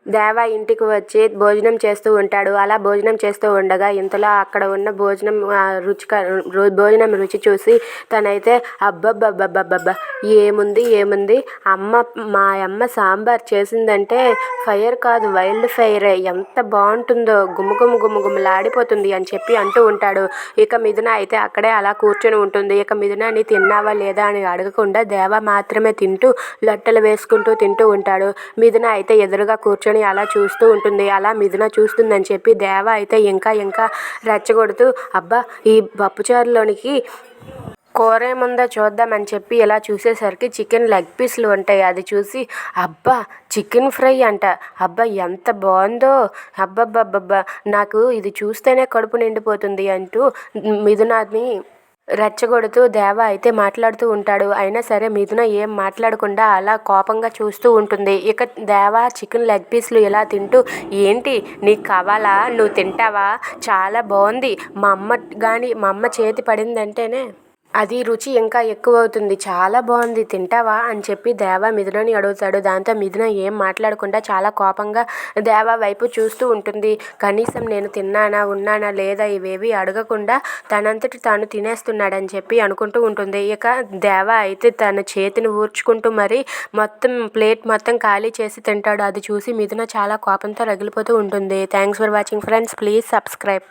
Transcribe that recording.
దేవ ఇంటికి వచ్చి భోజనం చేస్తూ ఉంటాడు. అలా భోజనం చేస్తూ ఉండగా ఇంతలో అక్కడ ఉన్న భోజనం భోజనం రుచి చూసి తనైతే అబ్బబ్బబ్బబ్బబ్బబ్బా ఏముంది మా అమ్మ సాంబార్ చేసిందంటే ఫైర్ కాదు వైల్డ్ ఫైరే, ఎంత బాగుంటుందో, గుమగుమలాడిపోతుంది అని చెప్పి అంటూ ఉంటాడు. ఇక మిథున అయితే అక్కడే అలా కూర్చొని ఉంటుంది. ఇక మిథునని తిన్నావా లేదా అని అడగకుండా దేవ మాత్రమే లొట్టలు వేసుకుంటూ తింటూ ఉంటాడు. మిథున అయితే ఎదురుగా కూర్చొని అలా చూస్తూ ఉంటుంది. అలా మిథున చూస్తుందని చెప్పి దేవ అయితే ఇంకా రెచ్చగొడుతూ అబ్బా ఈ పప్పుచారులోనికి కూర ఏముందో చూద్దామని చెప్పి ఇలా చూసేసరికి చికెన్ లెగ్ పీస్లు ఉంటాయి. అది చూసి అబ్బా చికెన్ ఫ్రై అంట, అబ్బా ఎంత బాగుందో, అబ్బబ్బబ్బబ్బా నాకు ఇది చూస్తేనే కడుపు నిండిపోతుంది అంటూ మిథునాని రెచ్చగొడుతూ దేవ అయితే మాట్లాడుతూ ఉంటాడు. అయినా సరే మిథున ఏం మాట్లాడకుండా అలా కోపంగా చూస్తూ ఉంటుంది. ఇక దేవ చికెన్ లెగ్ పీస్లు ఇలా తింటూ ఏంటి నీకు కావాలా, నువ్వు తింటావా, చాలా బాగుంది, మా అమ్మ చేతి పడిందంటేనే అది రుచి ఇంకా ఎక్కువ అవుతుంది, చాలా బాగుంది, తింటావా అని చెప్పి దేవ మిథునని అడుగుతాడు. దాంతో మిథున ఏం మాట్లాడకుండా చాలా కోపంగా దేవ వైపు చూస్తూ ఉంటుంది. కనీసం నేను తిన్నానా ఉన్నానా లేదా ఇవేవి అడగకుండా తనంతటి తాను తినేస్తున్నాడని చెప్పి అనుకుంటూ ఉంటుంది. ఇక దేవ అయితే తన చేతిని ఊర్చుకుంటూ మరి ప్లేట్ మొత్తం ఖాళీ చేసి తింటాడు. అది చూసి మిథున చాలా కోపంతో రగిలిపోతూ ఉంటుంది. Thanks for watching friends, please subscribe.